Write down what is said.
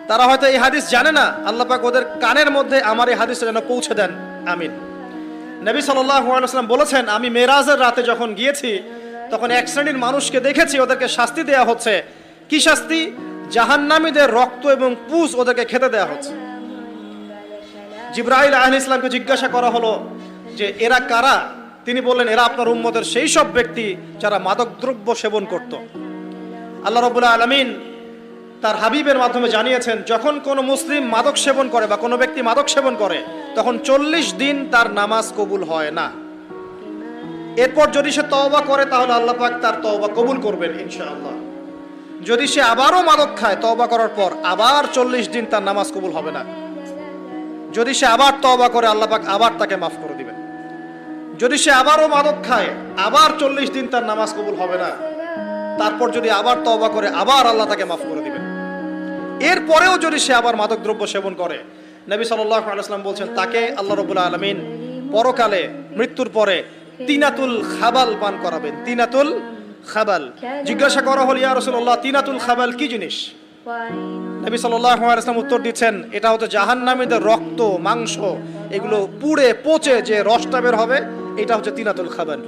তারা হয়তো এই হাদিস জানে না, আল্লাহ পাক ওদের কানের মধ্যে আমার এই হাদিসটা যেন পৌঁছে দেন, আমিন। নবী সাল্লাল্লাহু আলাইহি ওয়াসাল্লাম বলেছেন, আমি মেরাজের রাতে যখন গিয়েছি তখন এক শ্রেণীর মানুষকে দেখেছি, ওদেরকে শাস্তি দেয়া হচ্ছে। কি শাস্তি? জাহান্নামীদের রক্ত এবং পুঁজ ওদেরকে খেতে দেয়া হচ্ছে। জিবরাইল আলাইহিস সালামকে জিজ্ঞাসা করা হলো যে এরা কারা? তিনি বললেন, এরা আপনার উম্মতের সেই সব ব্যক্তি যারা মাদকদ্রব্য সেবন করত। আল্লাহ রাব্বুল আলামিন তার হাবিবের মাধ্যমে জানিয়েছেন, যখন কোনো মুসলিম মাদক সেবন করে বা কোনো ব্যক্তি মাদক সেবন করে তখন 40 দিন তার নামাজ কবুল হয় না। এরপর যদি সে তওবা করে তাহলে আল্লাহ পাক তার তওবা কবুল করবেন ইনশাআল্লাহ। যদি সে আবারও মাদক খায় তওবা করার পর, আবার 40 দিন তার নামাজ কবুল হবে না। যদি সে আবার তওবা করে আল্লাহ পাক আবার তাকে মাফ করে দিবেন। যদি সে আবারও মাদক খায় আবার 40 দিন তার নামাজ কবুল হবে না। তারপর যদি আবার তওবা করে আবার আল্লাহ তাকে মাফ করে দিবেন। এরপরেও যদি সে আবার মাদক দ্রব্য সেবন করে, নবী সাল্লাল্লাহু আলাইহি ওয়াসাল্লাম বলছেন তাকে আল্লাহ রাব্বুল আলামিন পরকালে মৃত্যুর পরে তিনাতুল খাবাল পান করাবেন। তিনাতুল খাবাল। জিজ্ঞাসা করা হল, ইয়া রাসূলুল্লাহ, তিনাতুল খাবাল কি জিনিস? নবী সাল্লাল্লাহু আলাইহি ওয়াসাল্লাম উত্তর দিচ্ছেন, এটা হচ্ছে জাহান্নামীদের রক্ত, মাংস, এগুলো পুড়ে পচে যে রসটা বের হবে, এটা হচ্ছে তিনাতুল খাবাল।